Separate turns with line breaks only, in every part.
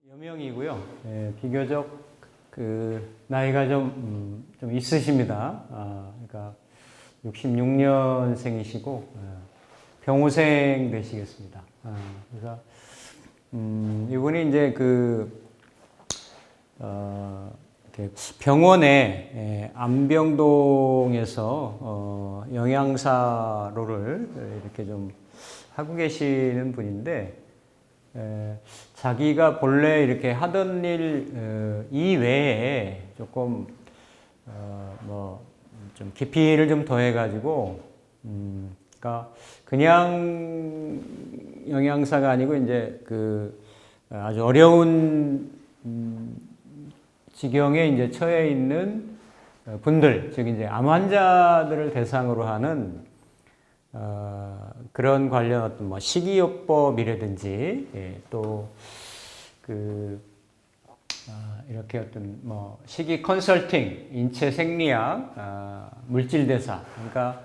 여명이고요. 비교적 나이가 좀 있으십니다. 그러니까 66년생이시고 병호생 되시겠습니다. 그래서 이분이 이제 병원에 안병동에서 영양사로를 이렇게 좀 하고 계시는 분인데, 자기가 본래 이렇게 하던 일 이외에 조금 좀 깊이를 좀 더해가지고, 그러니까 그냥 영양사가 아니고 이제 아주 어려운 지경에 이제 처해 있는 분들, 즉 이제 암 환자들을 대상으로 하는 그런 관련 어떤 뭐 식이요법이라든지, 또 이렇게 어떤 뭐 식이 컨설팅, 인체 생리학, 물질 대사, 그러니까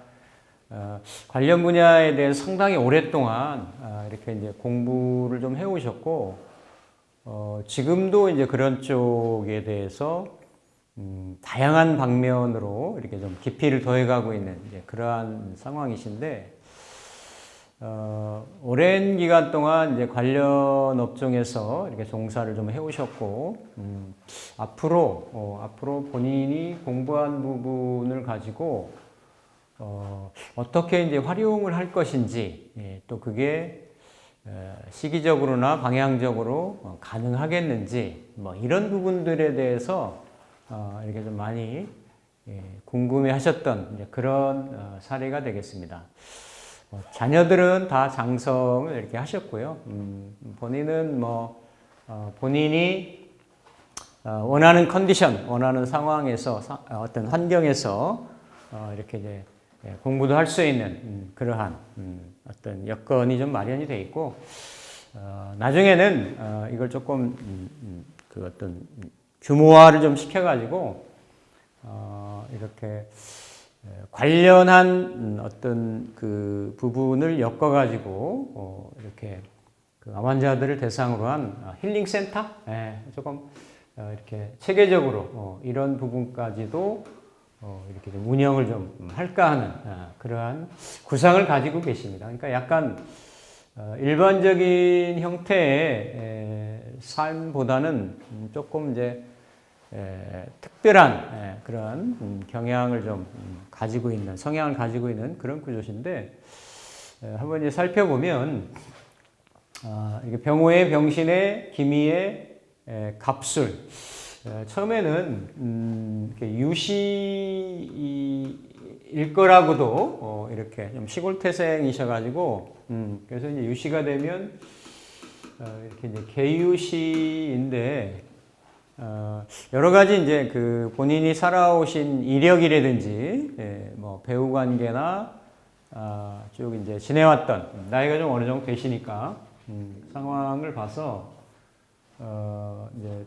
관련 분야에 대해서 상당히 오랫동안 이렇게 이제 공부를 좀 해오셨고, 지금도 이제 그런 쪽에 대해서 다양한 방면으로 이렇게 좀 깊이를 더해가고 있는 이제 그러한 상황이신데, 오랜 기간 동안 이제 관련 업종에서 이렇게 종사를 좀 해오셨고, 앞으로 본인이 공부한 부분을 가지고 어떻게 이제 활용을 할 것인지, 또 그게 시기적으로나 방향적으로 가능하겠는지, 뭐 이런 부분들에 대해서 이렇게 좀 많이 궁금해 하셨던 그런 사례가 되겠습니다. 자녀들은 다 장성을 이렇게 하셨고요. 본인은 본인이 원하는 컨디션, 원하는 상황에서, 어떤 환경에서 이렇게 이제 공부도 할 수 있는 그러한 어떤 여건이 좀 마련이 돼 있고, 나중에는 이걸 조금 어떤 규모화를 좀 시켜가지고 이렇게 관련한 어떤 부분을 엮어가지고 이렇게 암 환자들을 대상으로 한 힐링 센터, 조금 이렇게 체계적으로 이런 부분까지도 이렇게 좀 운영을 좀 할까 하는 그러한 구상을 가지고 계십니다. 그러니까 약간 일반적인 형태의 삶보다는 조금 이제 특별한 그런 경향을 좀 가지고 있는, 성향을 가지고 있는 그런 구조신데, 한번 이제 살펴보면 이게 병호의, 병신의, 기미의, 갑술. 처음에는 유시일 거라고도 이렇게 좀 시골 태생이셔가지고, 그래서 이제 유시가 되면 이렇게 이제 계유시인데, 여러 가지 이제 본인이 살아오신 이력이라든지, 뭐 배우 관계나 쭉 이제 지내왔던, 나이가 좀 어느 정도 되시니까 상황을 봐서 이제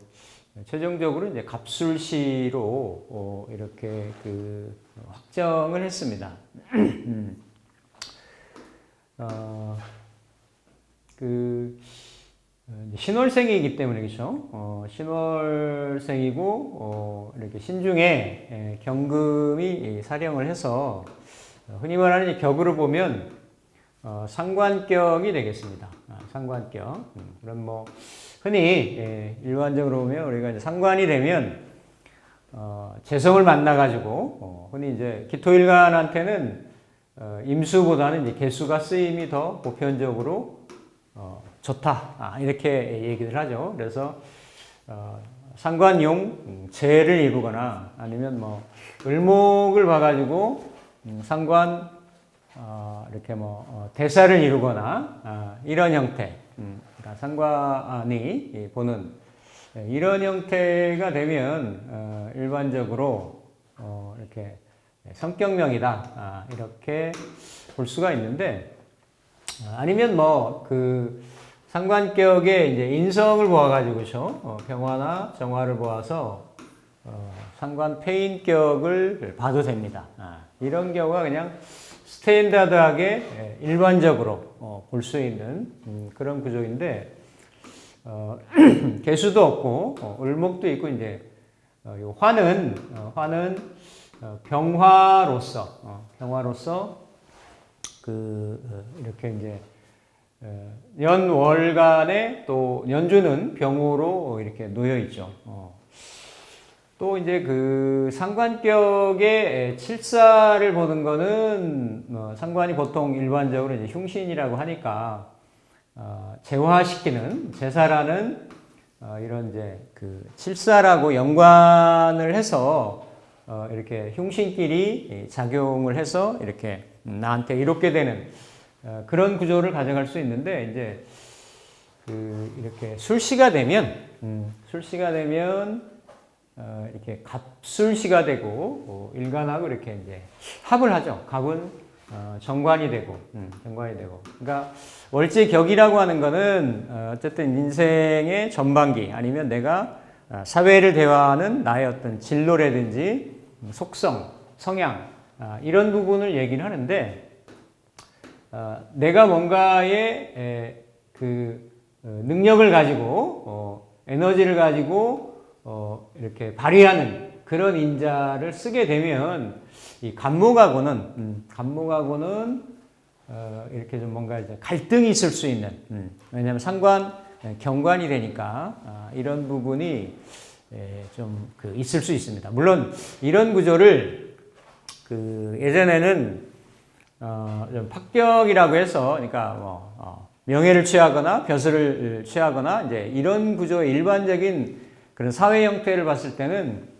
최종적으로 이제 갑술시로 이렇게 확정을 했습니다. 신월생이기 때문에, 그렇죠? 신월생이고 이렇게 신중에 경금이 사령을 해서 흔히 말하는 격으로 보면 상관격이 되겠습니다. 상관격. 그럼 뭐 흔히 일반적으로 보면 우리가 이제 상관이 되면 재성을 만나가지고 흔히 이제 기토일간한테는 임수보다는 이제 개수가 쓰임이 더 보편적으로 좋다, 이렇게 얘기를 하죠. 그래서 상관용 재를 이루거나 아니면 뭐 을목을 봐가지고 상관 이렇게 뭐 대사를 이루거나 이런 형태, 그러니까 상관이 보는 이런 형태가 되면 일반적으로 이렇게 성격명이다, 이렇게 볼 수가 있는데, 아니면 뭐 상관격에 이제 인성을 보아가지고죠, 병화나 정화를 보아서 상관 폐인격을 봐도 됩니다. 이런 경우가 그냥 스탠다드하게 일반적으로 볼 수 있는 그런 구조인데 개수도 없고 을목도 있고 이제 요 화는 병화로서 이렇게 이제 연월간에 또 연주는 병으로 이렇게 놓여 있죠. 또 이제 그 상관격의 칠사를 보는 거는 상관이 보통 일반적으로 이제 흉신이라고 하니까 제화시키는 제사라는 이런 이제 그 칠사라고 연관을 해서 이렇게 흉신끼리 작용을 해서 이렇게 나한테 이롭게 되는 그런 구조를 가져갈 수 있는데 이제 이렇게 술시가 되면 이렇게 갑술시가 되고 일간하고 이렇게 이제 합을 하죠. 갑은 정관이 되고. 그러니까 월지격이라고 하는 거는 어쨌든 인생의 전반기 아니면 내가 사회를 대화하는 나의 어떤 진로라든지 속성, 성향 이런 부분을 얘기를 하는데 내가 뭔가의 그 능력을 가지고 에너지를 가지고 이렇게 발휘하는 그런 인자를 쓰게 되면 이 간목하고는 이렇게 좀 뭔가 이제 갈등이 있을 수 있는 왜냐하면 상관 경관이 되니까 이런 부분이 좀 있을 수 있습니다. 물론 이런 구조를 예전에는 좀 fak격이라고 해서 그러니까 명예를 취하거나 벼슬을 취하거나 이제 이런 구조의 일반적인 그런 사회 형태를 봤을 때는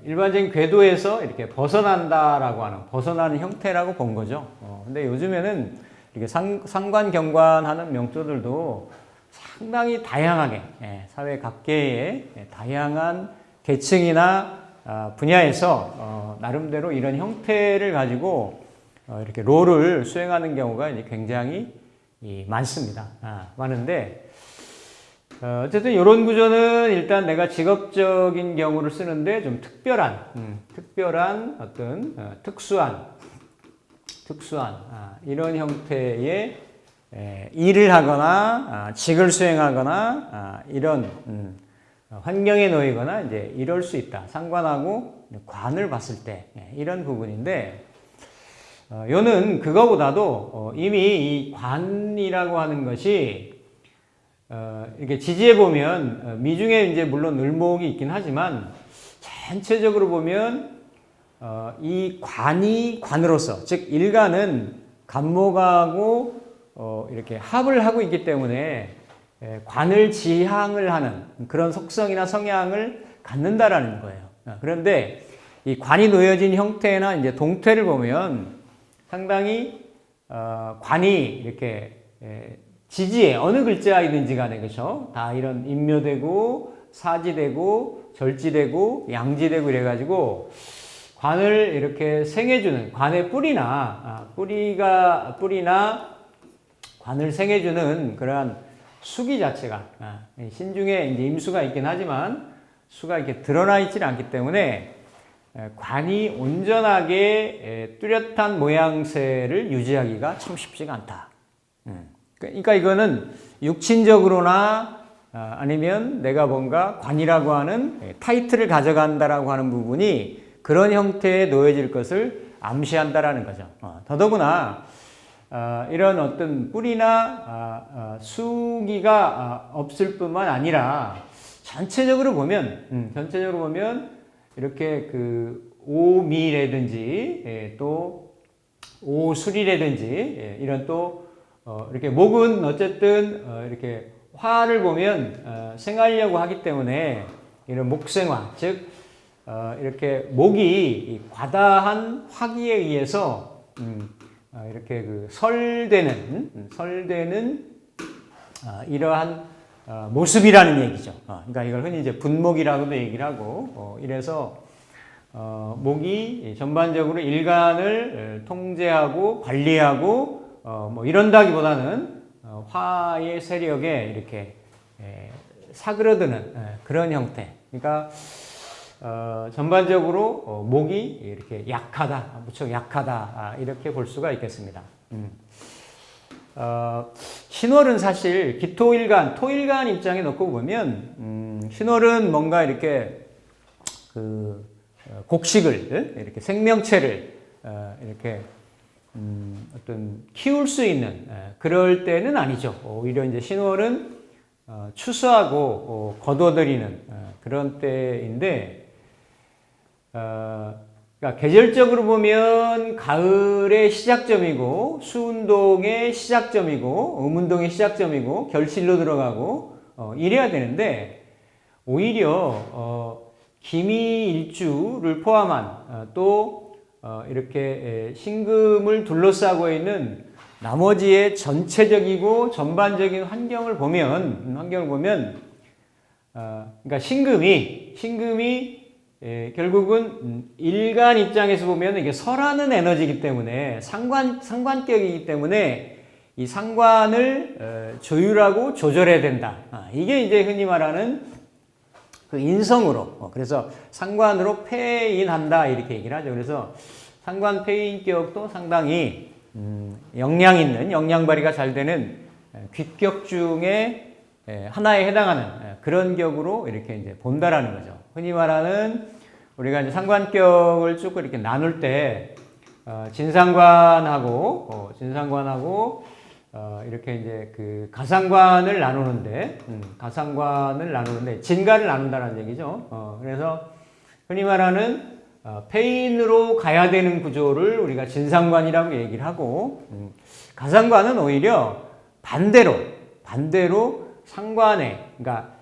일반적인 궤도에서 이렇게 벗어난다라고 하는 벗어나는 형태라고 본 거죠. 근데 요즘에는 이렇게 상관 경관하는 명조들도 상당히 다양하게 사회 각계의 다양한 계층이나 분야에서 나름대로 이런 형태를 가지고 이렇게 롤을 수행하는 경우가 이제 굉장히 많습니다. 많은데 어쨌든 이런 구조는 일단 내가 직업적인 경우를 쓰는데 좀 특별한 어떤 특수한 이런 형태의 일을 하거나 직을 수행하거나 이런 환경에 놓이거나 이제 이럴 수 있다. 상관하고 관을 봤을 때 이런 부분인데 요는 그거보다도 이미 이 관이라고 하는 것이 이렇게 지지해 보면 미중에 이제 물론 을목이 있긴 하지만 전체적으로 보면 이 관이 관으로서 즉 일간은 간목하고 이렇게 합을 하고 있기 때문에 관을 지향을 하는 그런 속성이나 성향을 갖는다라는 거예요. 그런데 이 관이 놓여진 형태나 이제 동태를 보면 상당히 관이 이렇게 지지에 어느 글자이든지 간에 그렇죠. 다 이런 임묘되고 사지되고 절지되고 양지되고 이래가지고 관을 이렇게 생해주는 관의 뿌리나 관을 생해주는 그러한 수기 자체가 신중에 이제 임수가 있긴 하지만 수가 이렇게 드러나 있지는 않기 때문에 관이 온전하게 뚜렷한 모양새를 유지하기가 참 쉽지가 않다. 그러니까 이거는 육친적으로나 아니면 내가 뭔가 관이라고 하는 타이틀을 가져간다라고 하는 부분이 그런 형태에 놓여질 것을 암시한다라는 거죠. 더더구나 이런 어떤 뿌리나 수기가 없을 뿐만 아니라 전체적으로 보면 이렇게 그 오미라든지 또 오술이라든지 이런 또 이렇게 목은 어쨌든 이렇게 화를 보면 생하려고 하기 때문에 이런 목생화 즉 이렇게 목이 과다한 화기에 의해서 이렇게 그 설되는 이러한 모습이라는 얘기죠. 그러니까 이걸 흔히 이제 분목이라고도 얘기를 하고 이래서 목이 전반적으로 일간을 통제하고 관리하고 뭐 이런다기보다는 화의 세력에 이렇게 사그러드는 그런 형태. 그러니까 전반적으로 목이 이렇게 약하다, 무척 약하다 이렇게 볼 수가 있겠습니다. 신월은 사실 기토일간, 토일간 입장에 놓고 보면 신월은 뭔가 이렇게 그 곡식을 이렇게 생명체를 이렇게 어떤 키울 수 있는 그럴 때는 아니죠. 오히려 이제 신월은 추수하고 거둬들이는 그런 때인데 그러니까 계절적으로 보면 가을의 시작점이고 수운동의 시작점이고 음운동의 시작점이고 결실로 들어가고 이래야 되는데 오히려 기미일주를 포함한 또 이렇게 신금을 둘러싸고 있는 나머지의 전체적이고 전반적인 환경을 보면 그러니까 신금이 결국은 일간 입장에서 보면 이게 설하는 에너지이기 때문에 상관격이기 때문에 이 상관을 조율하고 조절해야 된다. 이게 이제 흔히 말하는 그 인성으로 그래서 상관으로 폐인한다 이렇게 얘기를 하죠. 그래서 상관 폐인격도 상당히 영양 있는 영양 발휘가 잘 되는 귀격 중에 하나에 해당하는 그런 격으로 이렇게 이제 본다라는 거죠. 흔히 말하는 우리가 이제 상관격을 쭉 이렇게 나눌 때 진상관하고 이렇게 이제 그 가상관을 나누는데 진가를 나눈다는 얘기죠. 그래서 흔히 말하는 폐인으로 가야 되는 구조를 우리가 진상관이라고 얘기를 하고 가상관은 오히려 반대로 상관에 그러니까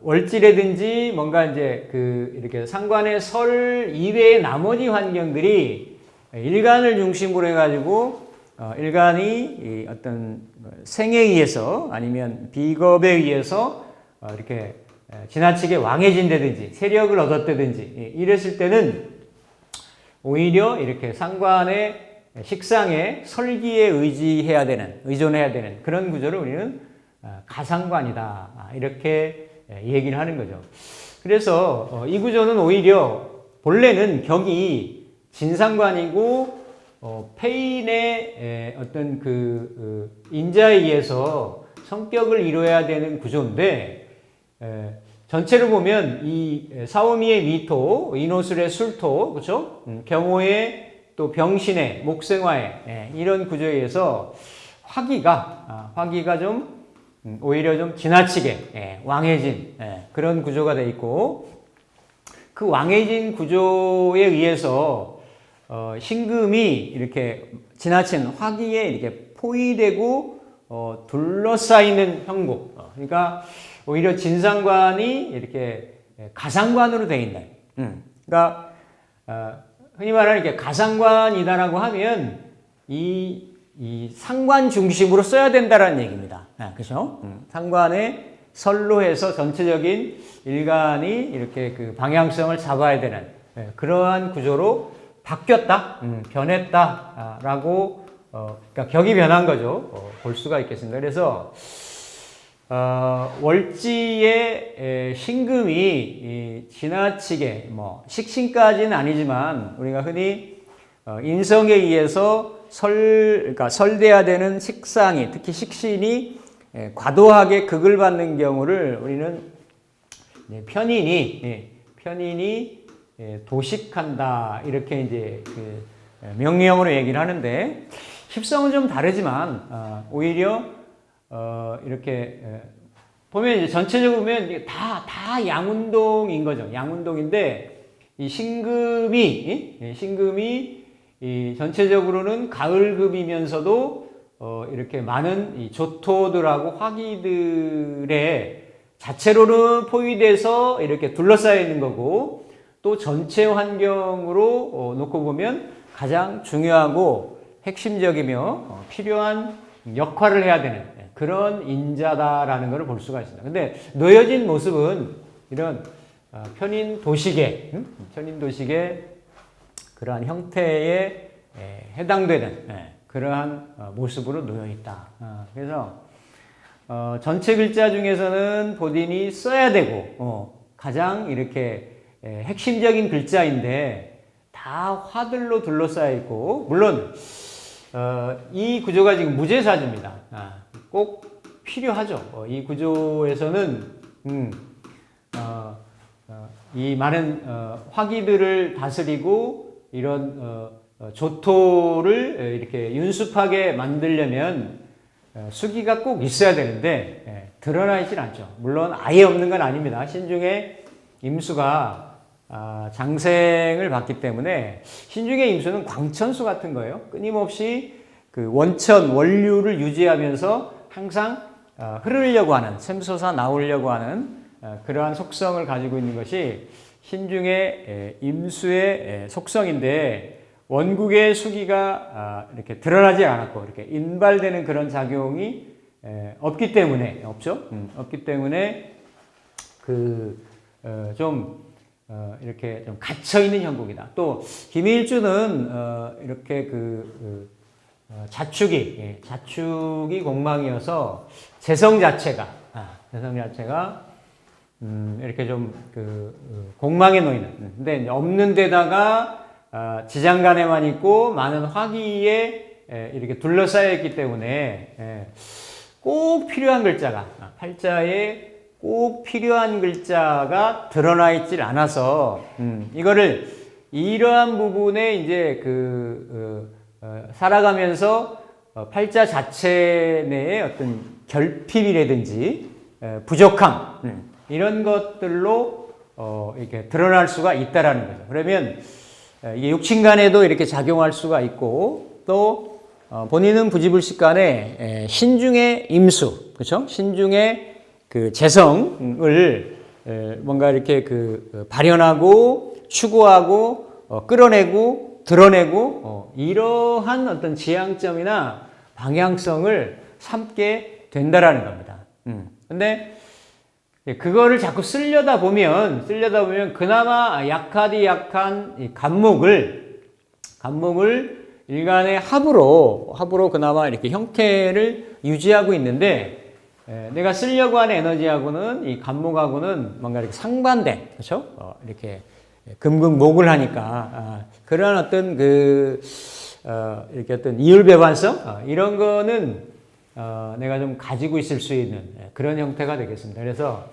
월지라든지 뭔가 이제 그 이렇게 상관의 설 이외의 나머지 환경들이 일간을 중심으로 해가지고 일간이 어떤 생에 의해서 아니면 비겁에 의해서 이렇게 지나치게 왕해진다든지 세력을 얻었다든지 이랬을 때는 오히려 이렇게 상관의 식상의 설기에 의존해야 되는 그런 구조를 우리는 가상관이다 이렇게 얘기를 하는 거죠. 그래서 이 구조는 오히려 본래는 격이 진상관이고 폐인의 어떤 그 인자에 의해서 성격을 이루어야 되는 구조인데 전체로 보면 이 사오미의 미토, 인호술의 술토, 그렇죠? 경호의 또 병신의 목생화의 이런 구조에 의해서 화기가 좀 오히려 좀 지나치게 왕해진 그런 구조가 돼 있고 그 왕해진 구조에 의해서 신금이 이렇게 지나친 화기에 이렇게 포위되고 둘러싸이는 형국. 그러니까 오히려 진상관이 이렇게 가상관으로 되어 있다. 그러니까 흔히 말하는 이렇게 가상관이다라고 하면 이 상관 중심으로 써야 된다라는 얘기입니다. 그렇죠? 상관의 설로 해서 전체적인 일간이 이렇게 그 방향성을 잡아야 되는 그러한 구조로 바뀌었다, 변했다라고 그러니까 격이 변한 거죠. 볼 수가 있겠습니다. 그래서 월지의 신금이 지나치게 뭐 식신까지는 아니지만 우리가 흔히 인성에 의해서 그러니까 설돼야 되는 식상이 특히 식신이 과도하게 극을 받는 경우를 우리는 편인이 도식한다 이렇게 이제 그 명령어로 얘기를 하는데 십성은 좀 다르지만 오히려 이렇게 보면 이제 전체적으로 보면 다 양운동인 거죠. 양운동인데 이 신금이 이 전체적으로는 가을금이면서도 이렇게 많은 이 조토들하고 화기들의 자체로는 포위돼서 이렇게 둘러싸여 있는 거고 또 전체 환경으로 놓고 보면 가장 중요하고 핵심적이며 필요한 역할을 해야 되는 그런 인자다라는 것을 볼 수가 있습니다. 근데 놓여진 모습은 이런 편인 도식의 그러한 형태에 해당되는 그러한 모습으로 놓여 있다. 그래서 전체 글자 중에서는 본인이 써야 되고 가장 이렇게 핵심적인 글자인데 다 화들로 둘러싸여 있고, 물론 이 구조가 지금 무제사주입니다. 꼭 필요하죠. 이 구조에서는 이 많은 화기들을 다스리고 이런 조토를 이렇게 윤습하게 만들려면 수기가 꼭 있어야 되는데 드러나 있질 않죠. 물론 아예 없는 건 아닙니다. 신중의 임수가 장생을 받기 때문에 신중의 임수는 광천수 같은 거예요. 끊임없이 그 원천, 원류를 유지하면서 항상 흐르려고 하는, 샘솟아 나오려고 하는 그러한 속성을 가지고 있는 것이 신중의 임수의 속성인데, 원국의 수기가 이렇게 드러나지 않았고 이렇게 인발되는 그런 작용이 없기 때문에, 없기 때문에 이렇게 좀 갇혀 있는 형국이다. 또 김일주는 이렇게 자축이 공망이어서 재성 자체가 이렇게 좀 공망에 놓이는. 근데 없는 데다가 지장간에만 있고 많은 화기에 이렇게 둘러싸여 있기 때문에 꼭 필요한 글자가, 팔자에 꼭 필요한 글자가 드러나 있질 않아서 이거를 이러한 부분에 이제 살아가면서 팔자 자체 내에 어떤 결핍이라든지 부족함, 이런 것들로 이렇게 드러날 수가 있다라는 거죠. 그러면 이게 육친간에도 이렇게 작용할 수가 있고, 또 본인은 부지불식간에 신중의 임수, 그렇죠? 신중의 그 재성을 뭔가 이렇게 발현하고 추구하고 끌어내고 드러내고 이러한 어떤 지향점이나 방향성을 삼게 된다라는 겁니다. 근데 그거를 자꾸 쓰려다 보면 그나마 약한 이 간목을 일간의 합으로 그나마 이렇게 형태를 유지하고 있는데, 내가 쓰려고 하는 에너지하고는 이 간목하고는 뭔가 이렇게 상반된, 그렇죠? 이렇게 금극목을 하니까 그런 어떤 이렇게 어떤 이율배반성 이런 거는 내가 좀 가지고 있을 수 있는 그런 형태가 되겠습니다. 그래서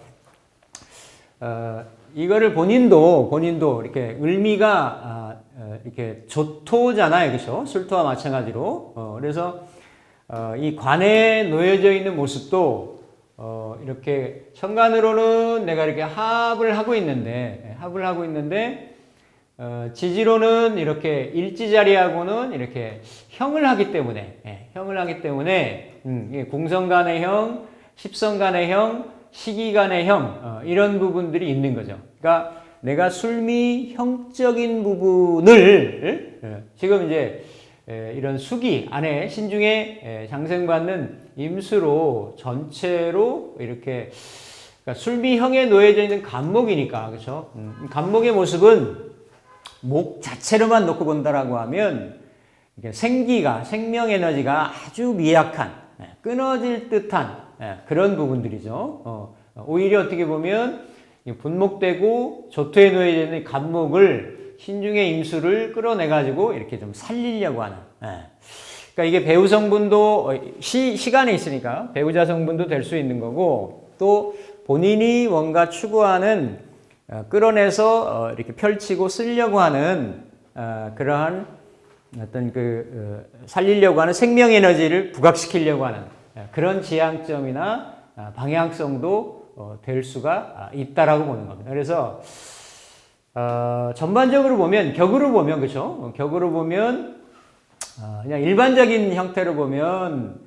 이거를 본인도 이렇게 을미가 이렇게 조토잖아요, 그렇죠? 술토와 마찬가지로. 그래서 이 관에 놓여져 있는 모습도 이렇게 현관으로는 내가 이렇게 합을 하고 있는데 지지로는 이렇게 일지자리하고는 이렇게 형을 하기 때문에 궁성간의 형, 십성간의 형, 시기간의 형, 이런 부분들이 있는 거죠. 그러니까 내가 술미 형적인 부분을 지금 이제 이런 수기 안에 신중에 장생받는 임수로 전체로 이렇게, 그러니까 술미형에 놓여져 있는 간목이니까, 그렇죠? 간목의 모습은 목 자체로만 놓고 본다라고 하면 이게 생명 에너지가 아주 미약한, 끊어질 듯한 그런 부분들이죠. 오히려 어떻게 보면 분목되고 조토에 놓여져 있는 간목을 신중의 임수를 끌어내가지고 이렇게 좀 살리려고 하는. 그러니까 이게 배우 성분도 시간에 있으니까 배우자 성분도 될 수 있는 거고, 또 본인이 뭔가 추구하는 끌어내서 이렇게 펼치고 쓰려고 하는 그러한 어떤 살리려고 하는 생명 에너지를 부각시키려고 하는 그런 지향점이나 방향성도 될 수가 있다라고 보는 겁니다. 그래서 전반적으로 보면, 격으로 보면, 그렇죠? 격으로 보면 그냥 일반적인 형태로 보면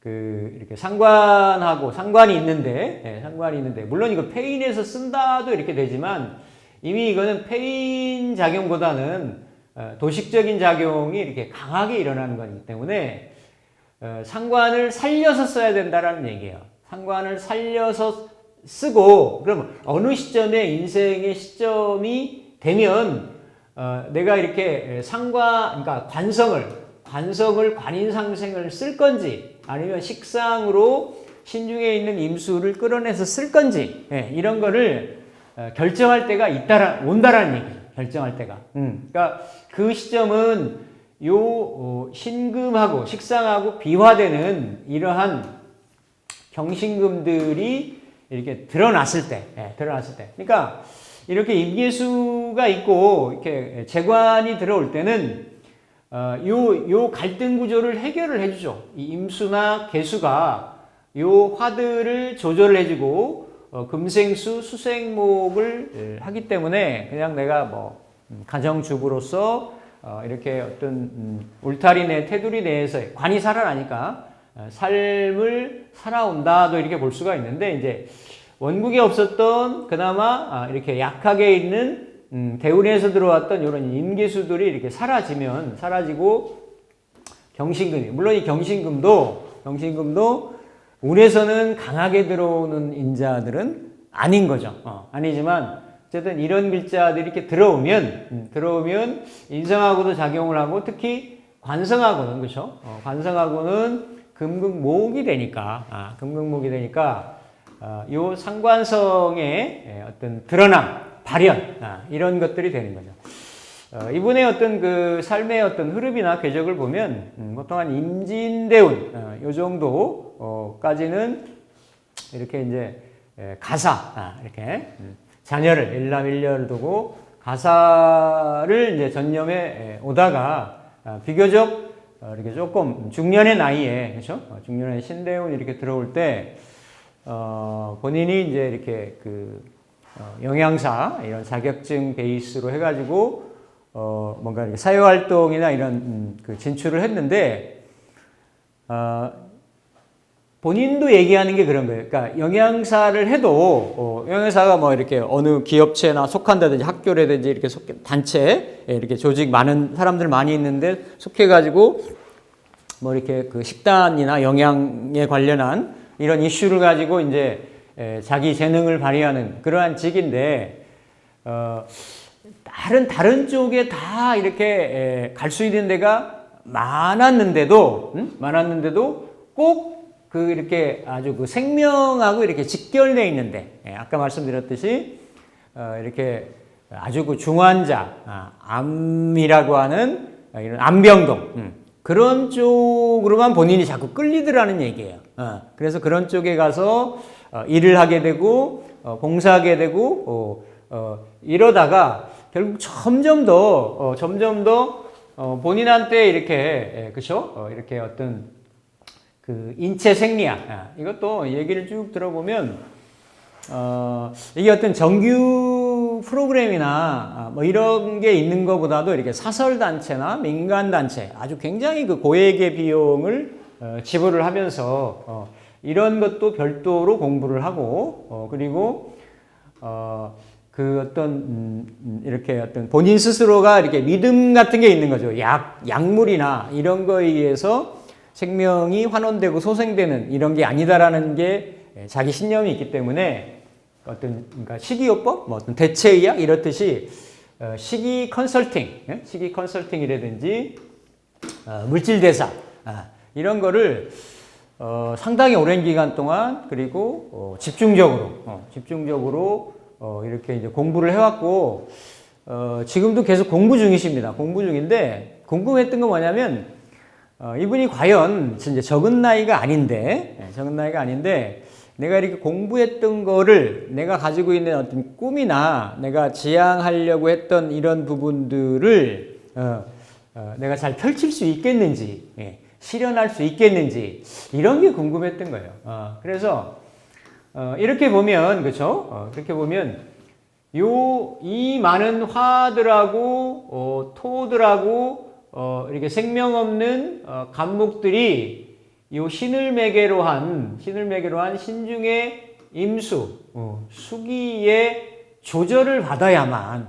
이렇게 상관이 있는데 물론 이거 폐인에서 쓴다도 이렇게 되지만 이미 이거는 폐인 작용보다는 도식적인 작용이 이렇게 강하게 일어나는 거기 때문에 상관을 살려서 써야 된다라는 얘기예요. 상관을 살려서 쓰고, 그럼 어느 시점에 인생의 시점이 되면 내가 이렇게 그러니까 관성을 관인상생을 쓸 건지, 아니면 식상으로 신중에 있는 임수를 끌어내서 쓸 건지, 이런 거를 결정할 때가 온다라는 얘기죠. 결정할 때가. 그러니까 그 시점은 신금하고 식상하고 비화되는 이러한 경신금들이 이렇게 드러났을 때. 그러니까 이렇게 임계수가 있고 이렇게 재관이 들어올 때는 요 갈등 구조를 해결을 해주죠. 이 임수나 계수가 요 화들을 조절을 해주고 금생수, 수생목을 하기 때문에 그냥 내가 뭐 가정주부로서 이렇게 어떤 울타리 내 테두리 내에서 관이 살아나니까 삶을 살아온다도 이렇게 볼 수가 있는데 이제 원국에 없었던 그나마 이렇게 약하게 있는 대운에서 들어왔던 이런 임계수들이 이렇게 사라지고 경신금이 물론 이 경신금도 운에서는 강하게 들어오는 인자들은 아닌 거죠. 아니지만 어쨌든 이런 글자들이 이렇게 들어오면 인성하고도 작용을 하고 특히 관성하고는 그렇죠. 관성하고는 금극목이 되니까 요 상관성의 어떤 드러남, 발현 이런 것들이 되는 거죠. 이분의 어떤 그 삶의 어떤 흐름이나 궤적을 보면 보통 한 임진대운 요 정도까지는 이렇게 이제 가사 이렇게 자녀를 일남일녀를 두고 가사를 이제 전념해 오다가 비교적 이렇게 조금 중년의 나이에 그렇죠? 중년의 신대운 이렇게 들어올 때 본인이 이제 이렇게 그 영양사 이런 자격증 베이스로 해가지고 뭔가 이렇게 사회활동이나 이런 그 진출을 했는데 본인도 얘기하는 게 그런 거예요. 그러니까 영양사를 해도 영양사가 뭐 이렇게 어느 기업체나 속한다든지 학교라든지 이렇게 단체 이렇게 조직 많은 사람들 많이 있는데 속해가지고 뭐 이렇게 그 식단이나 영양에 관련한 이런 이슈를 가지고 이제 자기 재능을 발휘하는 그러한 직인데 다른 쪽에 다 이렇게 갈 수 있는 데가 많았는데도 꼭 그 이렇게 아주 그 생명하고 이렇게 직결되어 있는데 아까 말씀드렸듯이 이렇게 아주 그 중환자 암이라고 하는 이런 암병동 그런 쪽으로만 본인이 자꾸 끌리더라는 얘기예요. 그래서 그런 쪽에 가서 일을 하게 되고 봉사하게 되고 이러다가 결국 점점 더 본인한테 이렇게 그렇죠? 이렇게 어떤 그 인체 생리학 이것도 얘기를 쭉 들어보면 이게 어떤 정규 프로그램이나 뭐 이런 게 있는 것보다도 이렇게 사설 단체나 민간 단체 아주 굉장히 그 고액의 비용을 지불을 하면서 이런 것도 별도로 공부를 하고 그리고 그 어떤 이렇게 어떤 본인 스스로가 이렇게 믿음 같은 게 있는 거죠. 약물이나 이런 거에 의해서 생명이 환원되고 소생되는 이런 게 아니다라는 게 자기 신념이 있기 때문에 어떤 그러니까 식이요법, 뭐 어떤 대체의학 이렇듯이 식이 컨설팅이라든지 물질대사 이런 거를 상당히 오랜 기간 동안 그리고 집중적으로 이렇게 이제 공부를 해왔고 지금도 계속 공부 중이십니다. 공부 중인데 궁금했던 건 뭐냐면 이분이 과연 이제 적은 나이가 아닌데 내가 이렇게 공부했던 거를 내가 가지고 있는 어떤 꿈이나 내가 지향하려고 했던 이런 부분들을 내가 잘 펼칠 수 있겠는지 실현할 수 있겠는지 이런 게 궁금했던 거예요. 그래서 이렇게 보면 그렇죠? 그렇게 보면 이 많은 화들하고 토들하고 이렇게 생명 없는 간목들이 요 신을 매개로 한 신중의 임수, 수기의 조절을 받아야만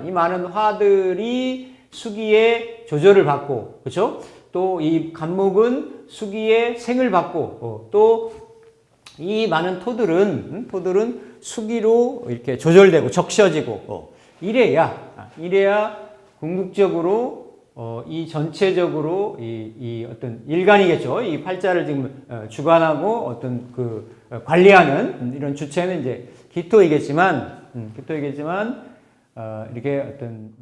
이 많은 화들이 수기의 조절을 받고, 그렇죠? 또 이 간목은 수기의 생을 받고, 또 이 많은 토들은 수기로 이렇게 조절되고 적셔지고, 이래야 궁극적으로 이 전체적으로 이 어떤 일간이겠죠. 이 팔자를 지금 주관하고 어떤 그 관리하는 이런 주체는 이제 기토이겠지만 또 얘기했지만 이렇게 어떤